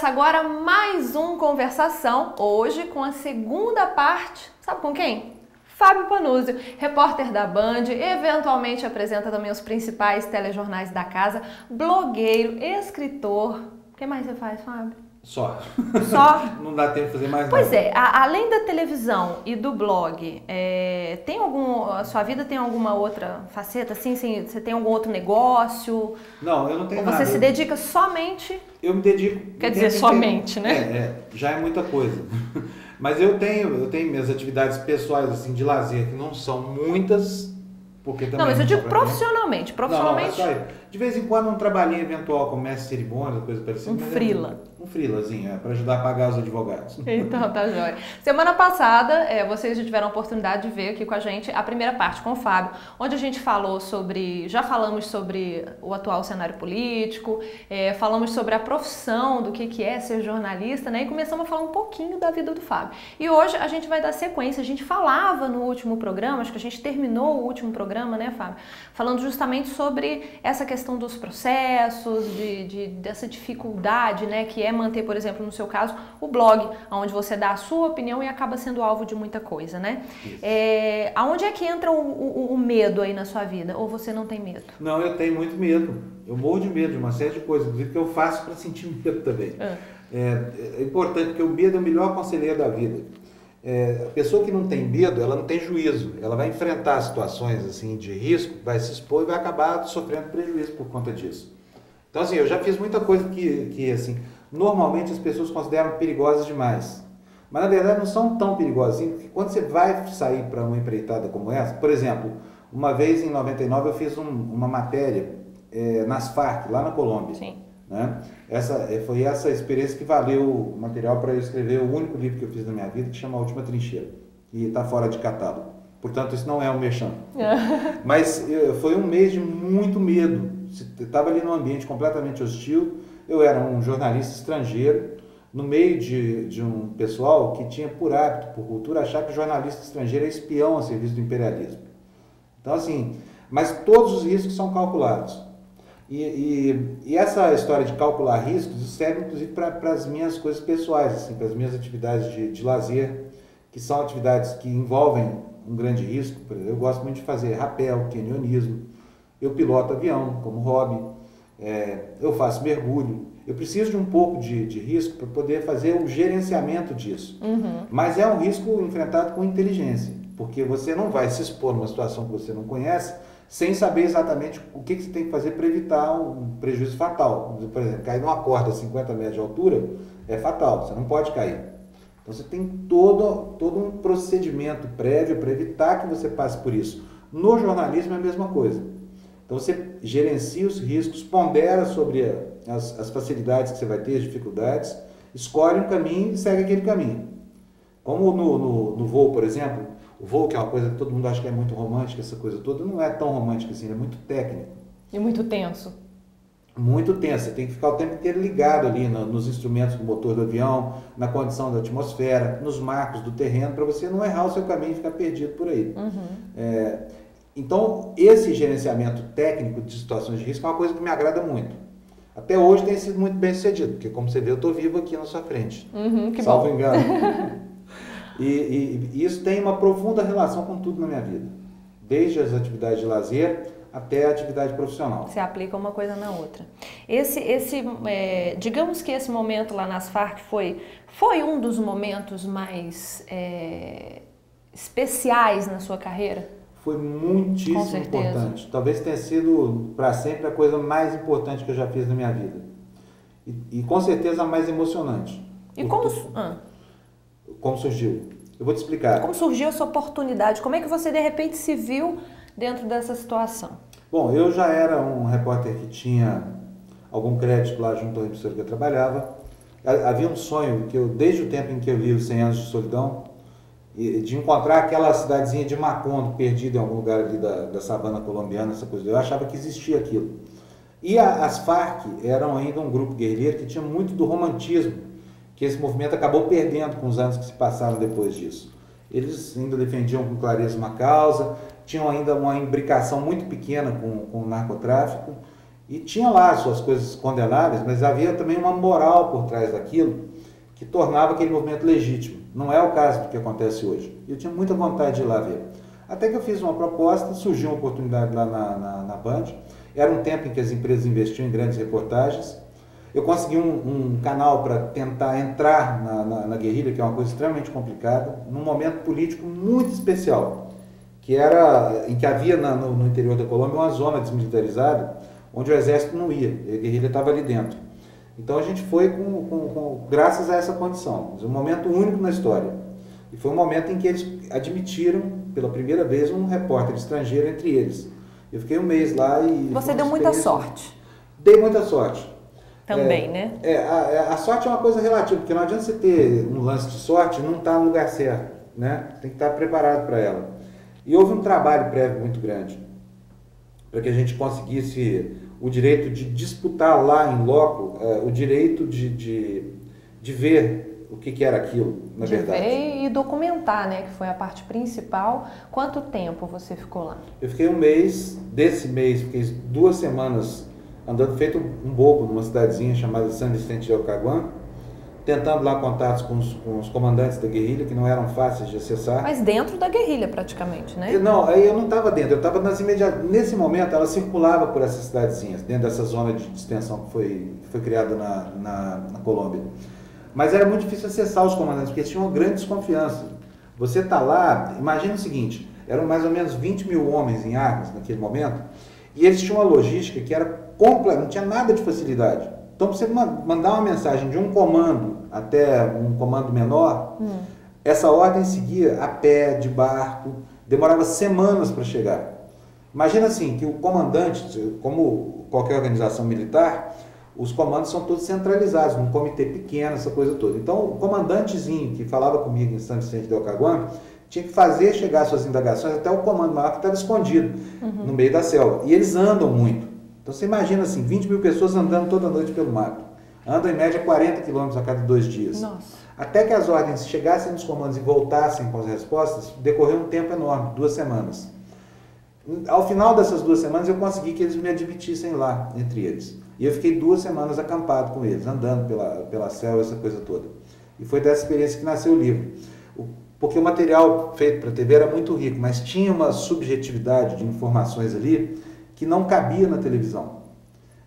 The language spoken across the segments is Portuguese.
Começa agora mais um Conversação, hoje com a segunda parte, sabe com quem? Fábio Panuzio, repórter da Band, eventualmente apresenta também os principais telejornais da casa, blogueiro, escritor. O que mais você faz, Fábio? Só. Só? Não dá tempo de fazer mais nada. Pois é, além da televisão e do blog, a sua vida tem alguma outra faceta? Assim, você tem algum outro negócio? Não, eu não tenho Ou nada. você se dedica somente? Eu me dedico... Quer dizer, somente, né? Já é muita coisa. Mas eu tenho minhas atividades pessoais, assim, de lazer, que não são muitas, porque também... Não, mas eu digo sobra tempo. profissionalmente. Profissionalmente? Não, de vez em quando um trabalhinho eventual, com mestre de cerimônia, coisa parecida. Um freela. Um freelazinho, para ajudar a pagar os advogados. Então, tá jóia. Semana passada, vocês já tiveram a oportunidade de ver aqui com a gente a primeira parte com o Fábio, onde a gente falou já falamos sobre o atual cenário político, falamos sobre a profissão, do que é ser jornalista, né? E começamos a falar um pouquinho da vida do Fábio. E hoje a gente vai dar sequência. A gente falava no último programa, acho que a gente terminou o último programa, né, Fábio? Falando justamente sobre essa questão dos processos, dessa dificuldade, né, que é manter, por exemplo, no seu caso, o blog, onde você dá a sua opinião e acaba sendo alvo de muita coisa, né? Aonde é que entra o medo aí na sua vida? Ou você não tem medo? Não, eu tenho muito medo. Eu morro de medo de uma série de coisas, inclusive que eu faço para sentir medo também. É importante, porque o medo é o melhor conselheiro da vida. A pessoa que não tem medo, ela não tem juízo. Ela vai enfrentar situações assim de risco, vai se expor e vai acabar sofrendo prejuízo por conta disso. Então, assim, eu já fiz muita coisa que assim, normalmente as pessoas consideram perigosas demais. Mas, na verdade, não são tão perigosas assim, porque quando você vai sair para uma empreitada como essa, por exemplo, uma vez em 99 eu fiz uma matéria nas Farc, lá na Colômbia. Sim. Né? Foi essa experiência que valeu o material para eu escrever o único livro que eu fiz na minha vida, que chama A Última Trincheira, e está fora de catálogo. Portanto, isso não é um merchan. Mas foi um mês de muito medo. Eu estava ali num ambiente completamente hostil. Eu era um jornalista estrangeiro, no meio de um pessoal que tinha por hábito, por cultura, achar que o jornalista estrangeiro é espião a serviço do imperialismo. Então, assim, mas todos os riscos são calculados. E essa história de calcular riscos serve, inclusive, para as minhas coisas pessoais, assim, para as minhas atividades de lazer, que são atividades que envolvem um grande risco. Por exemplo, eu gosto muito de fazer rapel, canyonismo, eu piloto avião como hobby, eu faço mergulho. Eu preciso de um pouco de risco para poder fazer o gerenciamento disso. Mas é um risco enfrentado com inteligência, porque você não vai se expor numa situação que você não conhece sem saber exatamente o que você tem que fazer para evitar um prejuízo fatal. Por exemplo, cair numa corda a 50 metros de altura é fatal, você não pode cair. Então você tem todo um procedimento prévio para evitar que você passe por isso. No jornalismo é a mesma coisa. Então você gerencia os riscos, pondera sobre as facilidades que você vai ter, as dificuldades, escolhe um caminho e segue aquele caminho. Como no voo, por exemplo, o voo, que é uma coisa que todo mundo acha que é muito romântica, essa coisa toda, não é tão romântica assim, é muito técnico. E muito tenso. Muito tenso, você tem que ficar o tempo inteiro ligado ali nos instrumentos do motor do avião, na condição da atmosfera, nos marcos do terreno, para você não errar o seu caminho e ficar perdido por aí. Então, esse gerenciamento técnico de situações de risco é uma coisa que me agrada muito. Até hoje tem sido muito bem sucedido, porque como você vê, eu estou vivo aqui na sua frente. Que salvo bom. Engano. E isso tem uma profunda relação com tudo na minha vida. Desde as atividades de lazer até a atividade profissional. Você aplica uma coisa na outra. Digamos que esse momento lá nas Farc foi um dos momentos mais especiais na sua carreira? Foi muitíssimo importante. Talvez tenha sido para sempre a coisa mais importante que eu já fiz na minha vida. E com certeza a mais emocionante. E como surgiu? Eu vou te explicar. Como surgiu essa oportunidade? Como é que você de repente se viu dentro dessa situação? Bom, eu já era um repórter que tinha algum crédito lá junto à emissora que eu trabalhava. Havia um sonho que desde o tempo em que eu li os 100 Anos de Solidão, de encontrar aquela cidadezinha de Macondo, perdida em algum lugar ali da savana colombiana, essa coisa. Eu achava que existia aquilo. E as Farc eram ainda um grupo guerrilheiro que tinha muito do romantismo, que esse movimento acabou perdendo com os anos que se passaram depois disso. Eles ainda defendiam com clareza uma causa, tinham ainda uma imbricação muito pequena com o narcotráfico, E tinha lá suas coisas condenáveis, mas havia também uma moral por trás daquilo que tornava aquele movimento legítimo. Não é o caso do que acontece hoje. Eu tinha muita vontade de ir lá ver. Até que eu fiz uma proposta, surgiu uma oportunidade lá na Band. Era um tempo em que as empresas investiam em grandes reportagens. Eu consegui um canal para tentar entrar na guerrilha, que é uma coisa extremamente complicada, num momento político muito especial, que era em que havia no interior da Colômbia uma zona desmilitarizada, onde o exército não ia, a guerrilha estava ali dentro. Então a gente foi graças a essa condição, um momento único na história. E foi um momento em que eles admitiram, pela primeira vez, um repórter estrangeiro entre eles. Eu fiquei um mês lá e... Você deu muita sorte. Dei muita sorte. Também, né? A sorte é uma coisa relativa, porque não adianta você ter um lance de sorte e não estar no lugar certo, né? Tem que estar preparado para ela. E houve um trabalho prévio muito grande para que a gente conseguisse o direito de disputar lá em loco, o direito de ver o que era aquilo, na verdade. De ver e documentar, né? Que foi a parte principal. Quanto tempo você ficou lá? Eu fiquei um mês, desse mês, fiquei 2 semanas andando feito um bobo numa cidadezinha chamada San Vicente del Caguán, tentando lá contatos com os comandantes da guerrilha, que não eram fáceis de acessar. Mas dentro da guerrilha, praticamente, né? Não, aí eu não estava dentro, eu estava nas imediatas. Nesse momento, ela circulava por essas cidadezinhas, dentro dessa zona de extensão que foi criada na Colômbia. Mas era muito difícil acessar os comandantes, porque eles tinham uma grande desconfiança. Você está lá, imagina o seguinte, eram mais ou menos 20 mil homens em armas naquele momento, e eles tinham uma logística que era completa, não tinha nada de facilidade. Então, para você mandar uma mensagem de um comando até um comando menor, essa ordem seguia a pé, de barco, demorava semanas para chegar. Imagina assim, que o comandante, como qualquer organização militar, os comandos são todos centralizados, num comitê pequeno, essa coisa toda. Então, o comandantezinho que falava comigo em San Vicente del Caguán tinha que fazer chegar suas indagações até o comando maior que estava escondido no meio da selva. E eles andam muito. Então você imagina assim, 20 mil pessoas andando toda noite pelo mato. Andam em média 40 quilômetros a cada 2 dias. Nossa. Até que as ordens chegassem nos comandos e voltassem com as respostas, decorreu um tempo enorme, 2 semanas. Ao final dessas 2 semanas eu consegui que eles me admitissem lá, entre eles. E eu fiquei 2 semanas acampado com eles, andando pela selva, essa coisa toda. E foi dessa experiência que nasceu o livro. Porque o material feito para a TV era muito rico, mas tinha uma subjetividade de informações ali que não cabia na televisão.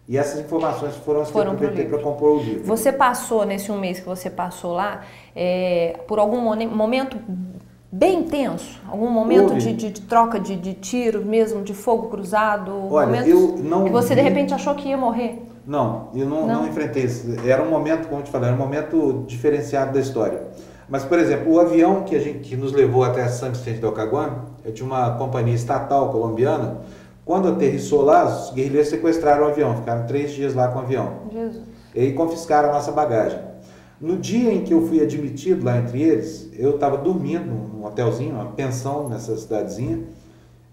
E essas informações foram as que eu aproveitei para compor o livro. Você passou, nesse 1 mês que você passou lá, por algum momento bem intenso? Algum momento de troca de tiro mesmo, de fogo cruzado? Olha, eu não que você de repente achou que ia morrer? Não, eu não enfrentei isso. Era um momento, como eu te falei, era um momento diferenciado da história. Mas, por exemplo, o avião que nos levou até San Vicente del Caguán, é de uma companhia estatal colombiana. Quando aterrissou lá, os guerrilheiros sequestraram o avião, ficaram 3 dias lá com o avião. Jesus. E aí confiscaram a nossa bagagem. No dia em que eu fui admitido lá entre eles, eu estava dormindo num hotelzinho, uma pensão nessa cidadezinha.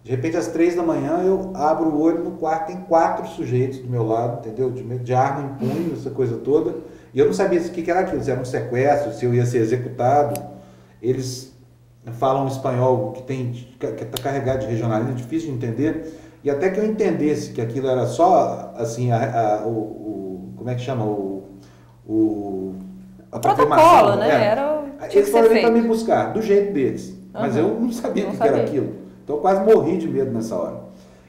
De repente, às 3 da manhã, eu abro o olho no quarto, tem 4 sujeitos do meu lado, entendeu? De arma em punho, essa coisa toda. E eu não sabia o que era aquilo, se era um sequestro, se eu ia ser executado. Eles falam um espanhol que está carregado de regionalismo, é difícil de entender. E até que eu entendesse que aquilo era só, assim, como é que chama? A protocolo, né? Era eles foram para me buscar, do jeito deles. Mas eu não sabia o que era aquilo. Então eu quase morri de medo nessa hora.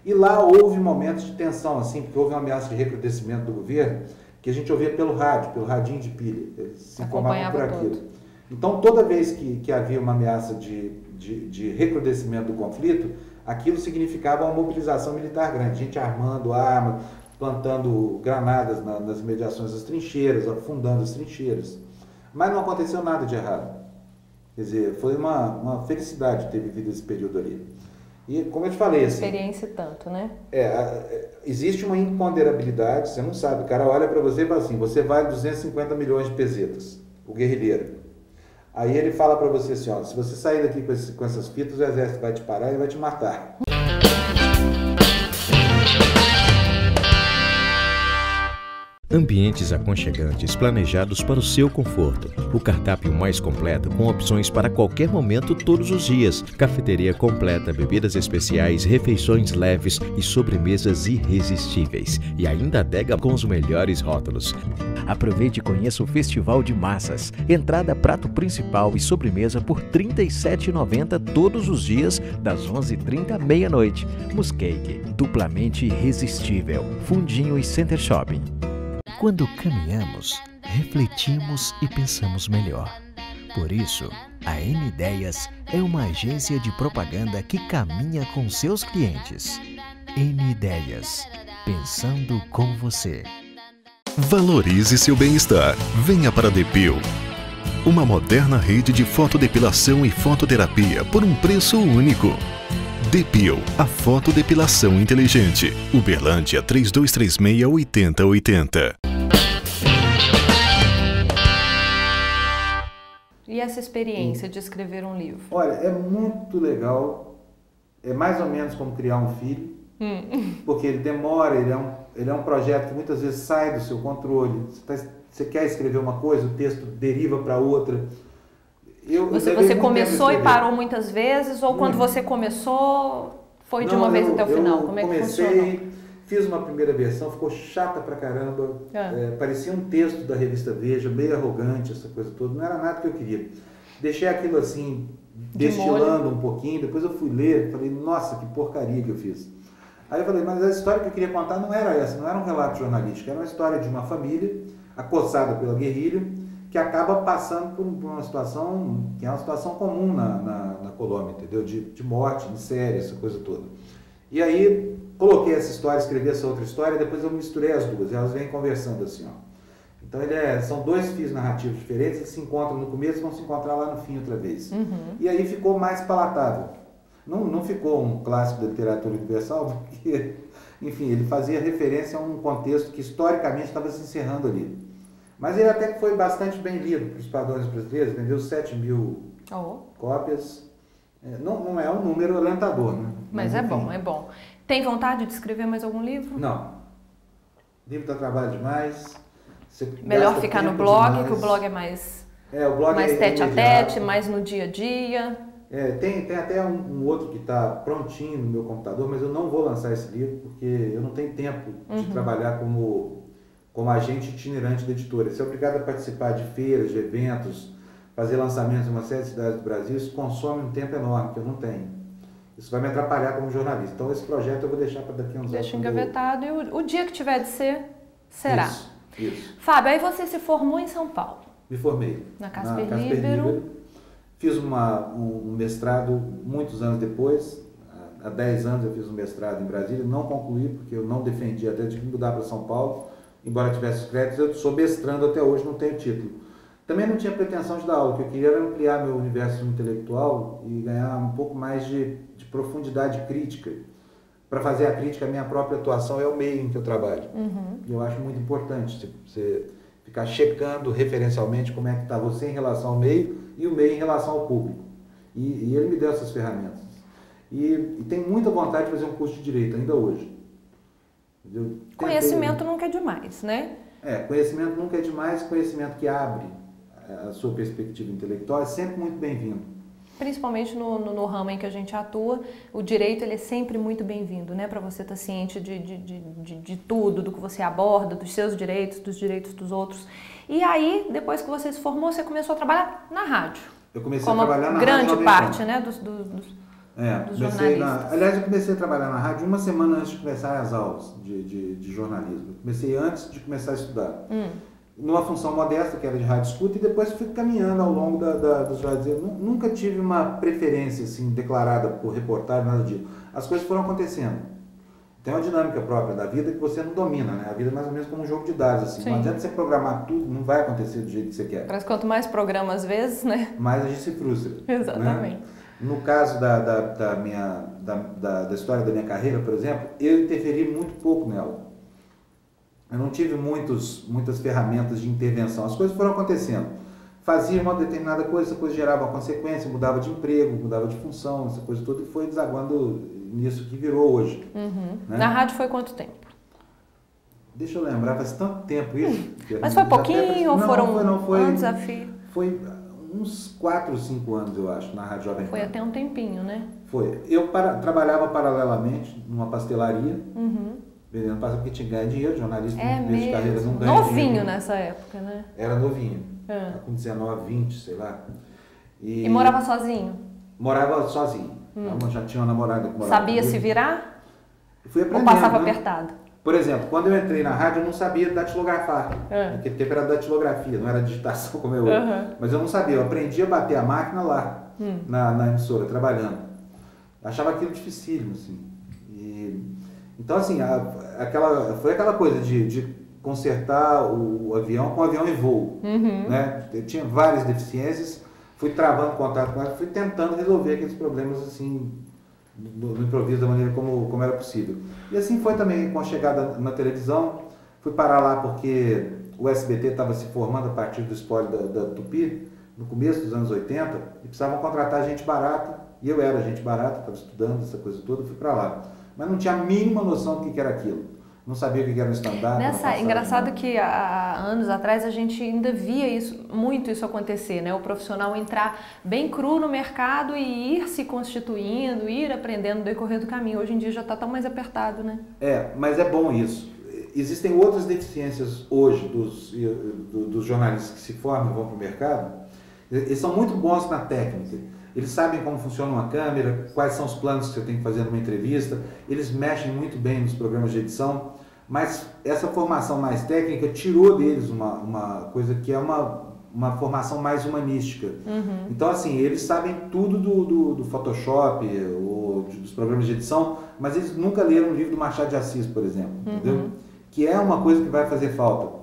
E lá houve momentos de tensão, assim, porque houve uma ameaça de recrudescimento do governo, que a gente ouvia pelo rádio, pelo radinho de pilha. Eles se informavam por aquilo. Tudo. Então toda vez que havia uma ameaça de recrudescimento do conflito, aquilo significava uma mobilização militar grande, gente armando arma, plantando granadas nas imediações das trincheiras, afundando as trincheiras. Mas não aconteceu nada de errado. Quer dizer, foi uma felicidade ter vivido esse período ali. E como eu te falei, assim... Experiência tanto, né? Existe uma imponderabilidade, você não sabe. O cara olha para você e fala assim, você vale 250 milhões de pesetas, o guerrilheiro. Aí ele fala para você assim, ó, se você sair daqui com essas fitas, o exército vai te parar e vai te matar. Ambientes aconchegantes planejados para o seu conforto. O cardápio mais completo com opções para qualquer momento todos os dias. Cafeteria completa, bebidas especiais, refeições leves e sobremesas irresistíveis. E ainda adega com os melhores rótulos. Aproveite e conheça o Festival de Massas. Entrada, prato principal e sobremesa por R$ 37,90 todos os dias, das 11h30 à meia-noite. Muscake, duplamente irresistível. Fundinho e Center Shopping. Quando caminhamos, refletimos e pensamos melhor. Por isso, a N-Ideias é uma agência de propaganda que caminha com seus clientes. N-Ideias, pensando com você. Valorize seu bem-estar. Venha para a Depil. Uma moderna rede de fotodepilação e fototerapia por um preço único. Depil, a fotodepilação inteligente. Uberlândia 3236-8080. E essa experiência de escrever um livro? Olha, é muito legal. É mais ou menos como criar um filho. Porque ele demora, ele é um projeto que muitas vezes sai do seu controle. Você quer escrever uma coisa, o texto deriva para outra. Você começou e parou muitas vezes, ou quando você começou, foi de uma vez até o final? Como é que funcionou? Fiz uma primeira versão, ficou chata pra caramba, parecia um texto da revista Veja, meio arrogante, essa coisa toda, não era nada que eu queria. Deixei aquilo assim, destilando um pouquinho, depois eu fui ler, falei, nossa, que porcaria que eu fiz. Aí eu falei, mas a história que eu queria contar não era essa, não era um relato jornalístico, era uma história de uma família acossada pela guerrilha, que acaba passando por uma situação, que é uma situação comum na Colômbia, entendeu? De morte, miséria, essa coisa toda. E aí, coloquei essa história, escrevi essa outra história, depois eu misturei as duas, e elas vêm conversando assim, ó. Então, são dois fios narrativos diferentes, que se encontram no começo e vão se encontrar lá no fim outra vez. E aí ficou mais palatável. Não ficou um clássico da literatura universal, porque, enfim, ele fazia referência a um contexto que historicamente estava se encerrando ali. Mas ele até que foi bastante bem lido para os padrões brasileiros, vendeu 7.000 cópias. Não é um número alentador, né? Mas é bom, é bom. Tem vontade de escrever mais algum livro? Não. Livro dá trabalho demais. Melhor ficar no blog, demais. Que o blog é mais, o blog mais tete a tete, mais no dia a dia. Tem até um outro que está prontinho no meu computador, mas eu não vou lançar esse livro porque eu não tenho tempo de trabalhar como agente itinerante da editora. Ser obrigado a participar de feiras, de eventos, fazer lançamentos em uma série de cidades do Brasil, isso consome um tempo enorme que eu não tenho. Isso vai me atrapalhar como jornalista. Então esse projeto eu vou deixar para daqui a uns anos. Deixa engavetado e o dia que tiver de ser, será. Isso. Fábio, aí você se formou em São Paulo. Me formei. Na Casper Libero. Fiz um mestrado muitos anos depois. Há 10 anos eu fiz um mestrado em Brasília. Não concluí porque eu não defendi até de mudar para São Paulo. Embora tivesse os créditos, eu sou mestrando até hoje, não tenho título. Também não tinha pretensão de dar aula, o que eu queria era ampliar meu universo intelectual e ganhar um pouco mais de profundidade crítica. Para fazer a crítica, a minha própria atuação é o meio em que eu trabalho. E eu acho muito importante você ficar checando referencialmente como é que está você em relação ao meio e o meio em relação ao público. E ele me deu essas ferramentas. E tenho muita vontade de fazer um curso de Direito ainda hoje. Conhecimento nunca é demais, né? Conhecimento nunca é demais, conhecimento que abre a sua perspectiva intelectual é sempre muito bem-vindo. Principalmente no ramo em que a gente atua, o direito ele é sempre muito bem-vindo, né? Para você estar ciente de tudo, do que você aborda, dos seus direitos, dos direitos dos outros. E aí, depois que você se formou, você começou a trabalhar na rádio. Eu comecei a trabalhar na rádio. Grande parte, né, dos jornalistas. Aliás, eu comecei a trabalhar na rádio uma semana antes de começar as aulas de jornalismo. Eu comecei antes de começar a estudar. Numa função modesta, que era de rádio escuta, e depois fui caminhando ao longo dos rádios. Eu nunca tive uma preferência assim, declarada por reportagem, nada disso. As coisas foram acontecendo. Tem uma dinâmica própria da vida que você não domina, né? A vida é mais ou menos como um jogo de dados. Assim. Não adianta você programar tudo, não vai acontecer do jeito que você quer. Mas quanto mais programa às vezes, né? Mais a gente se frustra. Exatamente. Né? No caso da história da minha carreira, por exemplo, eu interferi muito pouco nela. Eu não tive muitas ferramentas de intervenção. As coisas foram acontecendo. Fazia uma determinada coisa, essa coisa gerava uma consequência, mudava de emprego, mudava de função, essa coisa toda, e foi desaguando nisso que virou hoje. Né? Na rádio foi quanto tempo? Deixa eu lembrar, faz tanto tempo isso. Mas foi pouquinho ou foram um desafio? Foi uns 4 ou 5 anos, eu acho, na Rádio Jovem Pan. Foi até um tempinho, né? Foi. Eu trabalhava paralelamente numa pastelaria, vendendo pasta porque tinha que ganhar dinheiro, jornalista de carreira não ganha novinho dinheiro. nessa época, né? Era novinho, com 19, 20, sei lá. E morava sozinho? Morava sozinho. Eu já tinha uma namorada que morava Sabia comigo. se virar? Fui aprendendo, ou passava né? apertado? Por exemplo, quando eu entrei na rádio, eu não sabia datilografar. Naquele tempo era datilografia, não era digitação como é hoje. Mas eu não sabia, eu aprendi a bater a máquina lá, na emissora, trabalhando. Eu achava aquilo dificílimo, assim. Então, assim, foi aquela coisa de consertar o avião com o avião em voo. Né? Eu tinha várias deficiências, fui travando contato com ela, fui tentando resolver aqueles problemas, assim, no improviso da maneira como era possível. E assim foi também com a chegada na televisão. Fui parar lá porque o SBT estava se formando a partir do espólio da Tupi, no começo dos anos 80, e precisavam contratar gente barata, e eu era gente barata, estava estudando essa coisa toda, fui para lá. Mas não tinha a mínima noção do que era aquilo. Não sabia o que era um stand-up. Engraçado que há anos atrás a gente ainda via muito isso acontecer, né? O profissional entrar bem cru no mercado e ir se constituindo, ir aprendendo no decorrer do caminho. Hoje em dia já está tão mais apertado, né? Mas é bom isso. Existem outras deficiências hoje dos jornalistas que se formam e vão para o mercado. Eles são muito bons na técnica. Eles sabem como funciona uma câmera, quais são os planos que você tem que fazer numa entrevista. Eles mexem muito bem nos programas de edição, mas essa formação mais técnica tirou deles uma coisa que é uma formação mais humanística. Então, assim, eles sabem tudo do Photoshop ou dos programas de edição, mas eles nunca leram um livro do Machado de Assis, por exemplo, entendeu? Que é uma coisa que vai fazer falta,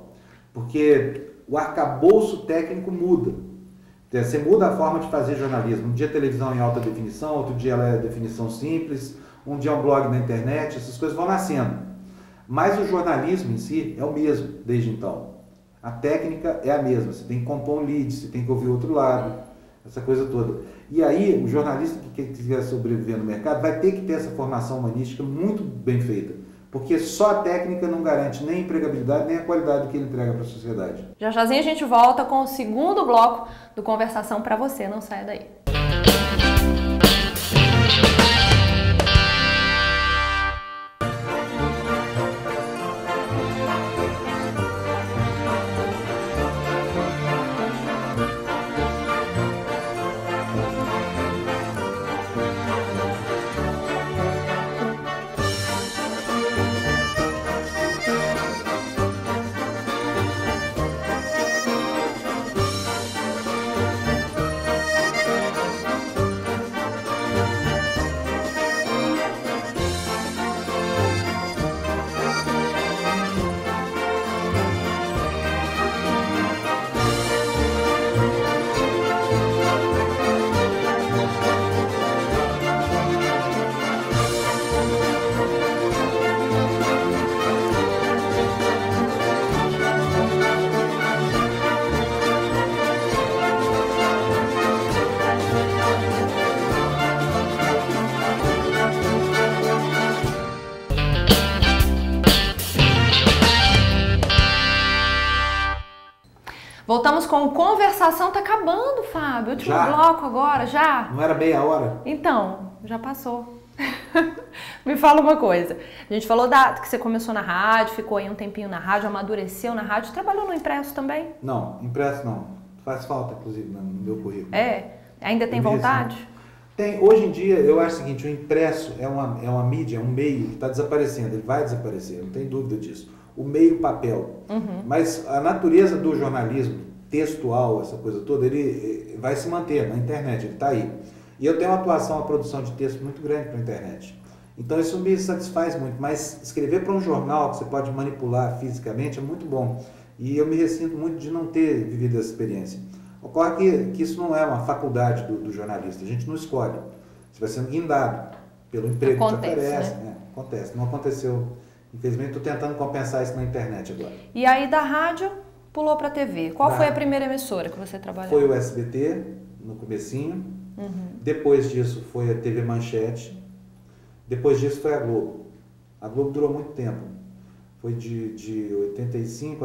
porque o arcabouço técnico muda. Você muda a forma de fazer jornalismo. Um dia a televisão em alta definição, outro dia ela é definição simples, um dia é um blog na internet, essas coisas vão nascendo. Mas o jornalismo em si é o mesmo desde então. A técnica é a mesma, você tem que compor um lead, você tem que ouvir o outro lado, essa coisa toda. E aí o jornalista que quiser sobreviver no mercado vai ter que ter essa formação humanística muito bem feita. Porque só a técnica não garante nem a empregabilidade, nem a qualidade que ele entrega para a sociedade. Já a gente volta com o segundo bloco do Conversação para você, não saia daí. Voltamos com Conversação. Tá acabando, Fábio. Último bloco agora, já? Não era meia hora? Então, já passou. Me fala uma coisa. A gente falou que você começou na rádio, ficou aí um tempinho na rádio, amadureceu na rádio. Trabalhou no impresso também? Não, impresso não. Faz falta, inclusive, no meu currículo. Ainda tem vontade? Tem. Hoje em dia, eu acho o seguinte, o impresso é uma mídia, é um meio que está desaparecendo. Ele vai desaparecer, não tem dúvida disso. O meio papel. Mas a natureza do jornalismo textual, essa coisa toda, ele vai se manter na internet, ele está aí. E eu tenho uma atuação, uma produção de texto muito grande para a internet. Então isso me satisfaz muito, mas escrever para um jornal que você pode manipular fisicamente é muito bom. E eu me ressinto muito de não ter vivido essa experiência. Ocorre que isso não é uma faculdade do jornalista, a gente não escolhe. Você vai sendo guindado pelo emprego que te oferece. Né? Acontece, não aconteceu. Infelizmente, estou tentando compensar isso na internet agora. E aí da rádio, pulou para a TV. Qual foi a primeira emissora que você trabalhou? Foi o SBT, no comecinho. Depois disso foi a TV Manchete. Depois disso foi a Globo. A Globo durou muito tempo. Foi de 85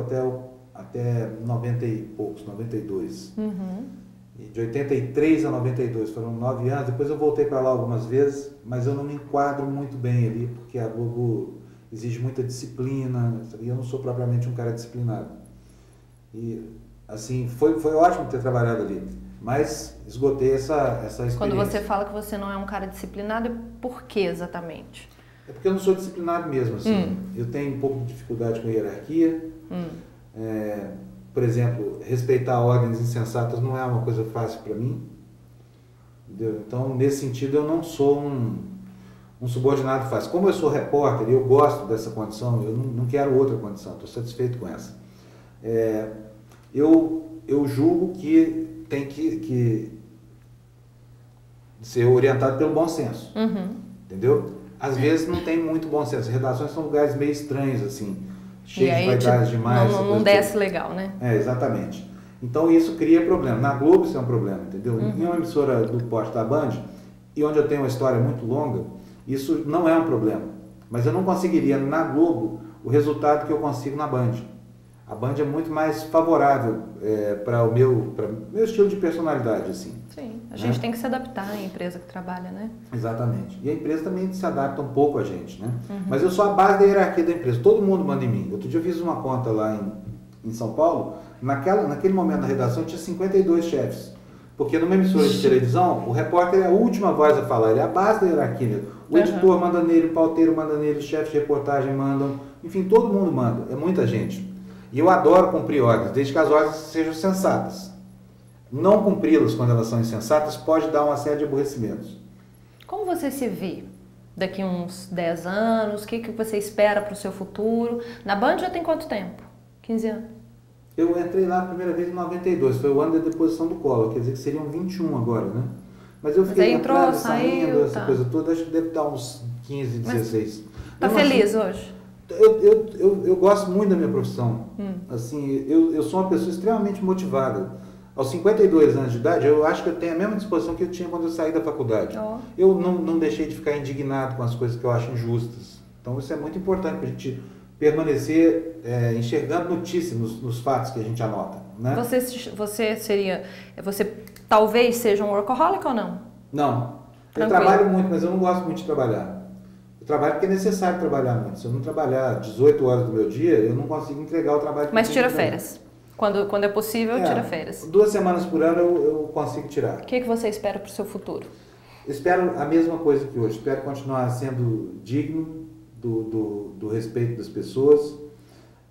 até 90 e poucos, 92. E de 83 a 92, foram 9 anos. Depois eu voltei para lá algumas vezes, mas eu não me enquadro muito bem ali, porque a Globo exige muita disciplina, e eu não sou propriamente um cara disciplinado. E, assim, foi ótimo ter trabalhado ali, mas esgotei essa experiência. Quando você fala que você não é um cara disciplinado, é por que exatamente? É porque eu não sou disciplinado mesmo, assim. Eu tenho um pouco de dificuldade com a hierarquia. Por exemplo, respeitar ordens insensatas não é uma coisa fácil para mim. Entendeu? Então, nesse sentido, eu não sou um subordinado fácil. Como eu sou repórter e eu gosto dessa condição, eu não quero outra condição, estou satisfeito com essa. Eu julgo que tem que ser orientado pelo bom senso. Entendeu? Às vezes não tem muito bom senso. As redações são lugares meio estranhos, assim, cheios de vaidades demais. Não desce legal, né? Exatamente. Então isso cria problema. Na Globo isso é um problema, entendeu? Em uma emissora do porte da Band, e onde eu tenho uma história muito longa, isso não é um problema. Mas eu não conseguiria na Globo o resultado que eu consigo na Band. A Band é muito mais favorável para o meu estilo de personalidade, assim. Sim, a gente tem que se adaptar à empresa que trabalha, né? Exatamente. E a empresa também se adapta um pouco a gente, né? Mas eu sou a base da hierarquia da empresa. Todo mundo manda em mim. Outro dia eu fiz uma conta lá em São Paulo. Naquele momento na redação tinha 52 chefes. Porque numa emissora de televisão, o repórter é a última voz a falar. Ele é a base da hierarquia. O editor manda nele, o pauteiro manda nele, os chefes de reportagem mandam. Enfim, todo mundo manda. É muita gente. E eu adoro cumprir ordens, desde que as ordens sejam sensatas. Não cumpri-las quando elas são insensatas pode dar uma série de aborrecimentos. Como você se vê daqui uns 10 anos? O que você espera para o seu futuro? Na Band já tem quanto tempo? 15 anos? Eu entrei lá a primeira vez em 92, foi o ano da deposição do Collor, quer dizer que seriam 21 agora, né? Mas eu fiquei entrando, saindo, essa coisa toda, acho que deve estar uns 15, 16. Está feliz hoje? Eu gosto muito da minha profissão. Assim, eu sou uma pessoa extremamente motivada. Aos 52 anos de idade, eu acho que eu tenho a mesma disposição que eu tinha quando eu saí da faculdade. Eu não deixei de ficar indignado com as coisas que eu acho injustas. Então isso é muito importante para a gente permanecer enxergando notícia nos fatos que a gente anota, né? Você talvez seja um workaholic ou não? Não. Tranquilo. Eu trabalho muito, mas eu não gosto muito de trabalhar. Eu trabalho porque é necessário trabalhar muito. Se eu não trabalhar 18 horas do meu dia, eu não consigo entregar o trabalho que eu tenho que Mas tira férias? Quando é possível, tira férias. 2 semanas por ano eu consigo tirar. O que você espera para o seu futuro? Espero a mesma coisa que hoje. Espero continuar sendo digno do respeito das pessoas.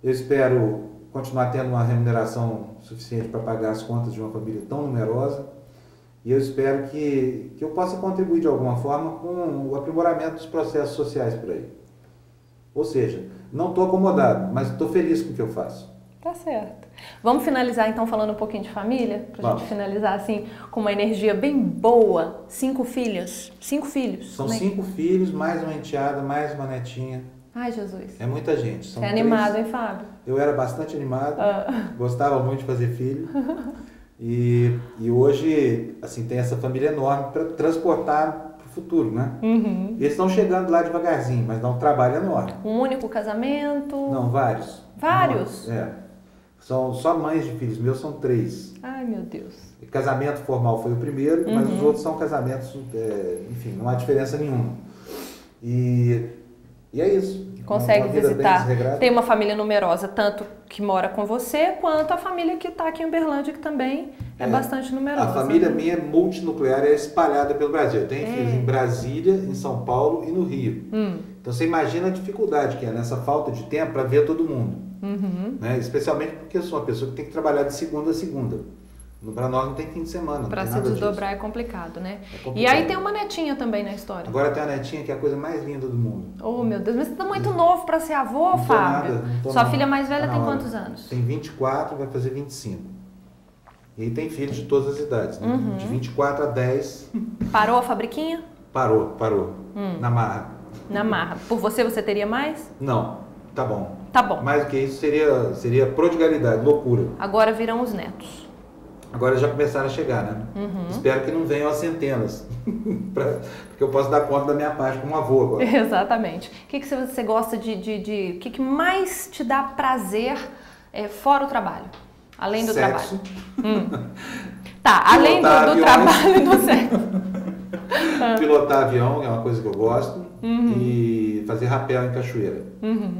Eu espero continuar tendo uma remuneração suficiente para pagar as contas de uma família tão numerosa. E eu espero que eu possa contribuir de alguma forma com o aprimoramento dos processos sociais por aí. Ou seja, não estou acomodado, mas estou feliz com o que eu faço. Tá certo. Vamos finalizar então falando um pouquinho de família? Pra gente finalizar assim com uma energia bem boa. 5 filhos? 5 filhos? São 5 filhos, mais uma enteada, mais uma netinha. Ai, Jesus. É muita gente. São Você é animado, hein, Fábio? Eu era bastante animado, gostava muito de fazer filho. E hoje, assim, tem essa família enorme para transportar para o futuro, né? Eles estão chegando lá devagarzinho, mas dá um trabalho enorme. Um único casamento? Não, vários. Vários? São só mães de filhos, meus são 3. Ai, meu Deus. Casamento formal foi o primeiro, mas os outros são casamentos, enfim, não há diferença nenhuma. E é isso. Consegue visitar. Tem uma família numerosa, tanto que mora com você, quanto a família que está aqui em Uberlândia, que também é bastante numerosa. A família minha multinuclear é espalhada pelo Brasil. Eu tenho filhos em Brasília, em São Paulo e no Rio. Então você imagina a dificuldade que é nessa falta de tempo para ver todo mundo. Né? Especialmente porque eu sou uma pessoa que tem que trabalhar de segunda a segunda. Para nós não tem fim de semana. Para se desdobrar é complicado, né? E aí tem uma netinha também na história. Agora tem a netinha que é a coisa mais linda do mundo. Oh, meu Deus, mas você está muito novo para ser avô, Fábio. Sua filha mais velha tem quantos anos? Tem 24, vai fazer 25. E aí tem filhos de todas as idades, né? De 24 a 10. Parou a fabriquinha? Parou. Na marra. Na marra. Por você teria mais? Não, tá bom. Tá bom. Mais do que isso seria prodigalidade, loucura. Agora virão os netos. Agora já começaram a chegar, né? Espero que não venham as centenas, porque eu posso dar conta da minha parte como avô agora. Exatamente. O que você gosta o que mais te dá prazer fora o trabalho? Além do Sexo. trabalho. Tá, além do trabalho e do sexo. Pilotar avião é uma coisa que eu gosto. E fazer rapel em cachoeira.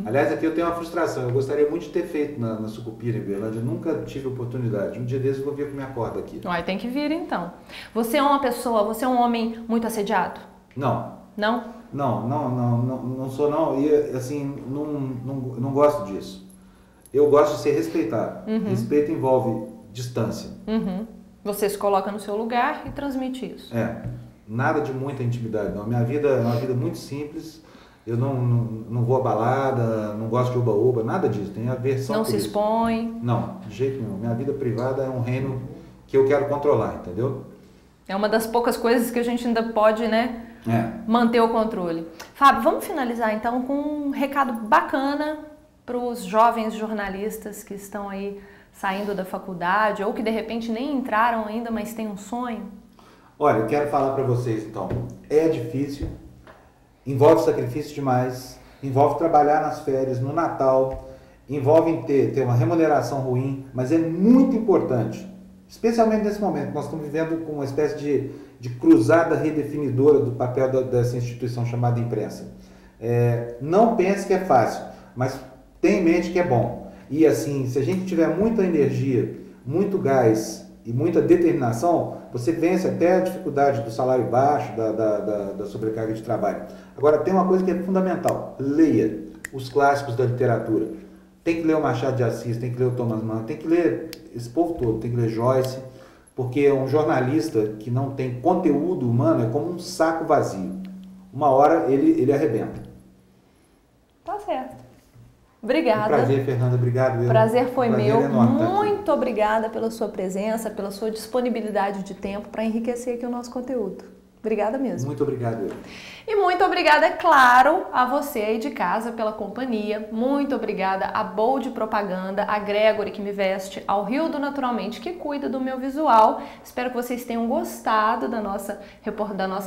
Aliás, aqui eu tenho uma frustração. Eu gostaria muito de ter feito na Sucupira, em Berlândia. Eu nunca tive oportunidade. Um dia desses eu vou vir com minha corda aqui. Uai, tem que vir então. Você é você é um homem muito assediado? Não. Não? Não sou não. E assim, não gosto disso. Eu gosto de ser respeitado. Respeito envolve distância. Você se coloca no seu lugar e transmite isso. Nada de muita intimidade, não. Minha vida é uma vida muito simples. Eu não vou à balada, não gosto de oba-oba, nada disso. Tem a ver só Não se expõe. Não, de jeito nenhum. Minha vida privada é um reino que eu quero controlar, entendeu? É uma das poucas coisas que a gente ainda pode, né, manter o controle. Fábio, vamos finalizar então com um recado bacana para os jovens jornalistas que estão aí saindo da faculdade ou que de repente nem entraram ainda, mas têm um sonho. Olha, eu quero falar para vocês então, é difícil, envolve sacrifício demais, envolve trabalhar nas férias, no Natal, envolve ter uma remuneração ruim, mas é muito importante, especialmente nesse momento que nós estamos vivendo com uma espécie de cruzada redefinidora do papel dessa instituição chamada imprensa. Não pense que é fácil, mas tenha em mente que é bom. E assim, se a gente tiver muita energia, muito gás e muita determinação, você vence até a dificuldade do salário baixo, da sobrecarga de trabalho. Agora, tem uma coisa que é fundamental. Leia os clássicos da literatura. Tem que ler o Machado de Assis, tem que ler o Thomas Mann, tem que ler esse povo todo, tem que ler Joyce, porque um jornalista que não tem conteúdo humano é como um saco vazio. Uma hora ele arrebenta. Tá certo. Obrigada. Prazer, Fernanda. Obrigado. Prazer foi meu. Enorme, muito obrigada pela sua presença, pela sua disponibilidade de tempo para enriquecer aqui o nosso conteúdo. Obrigada mesmo. Muito obrigado. E muito obrigada, é claro, a você aí de casa pela companhia. Muito obrigada a Bold Propaganda, a Gregory que me veste, ao Rildo Naturalmente que cuida do meu visual. Espero que vocês tenham gostado da nossa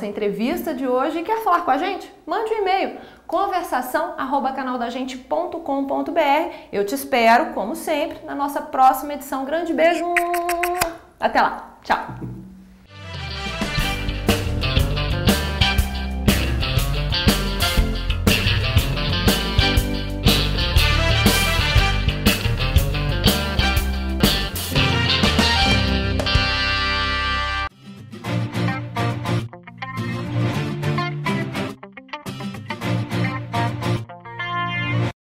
entrevista de hoje. E quer falar com a gente? Mande um e-mail, conversação@canaldagente.com.br. Eu te espero, como sempre, na nossa próxima edição. Grande beijo! Até lá! Tchau!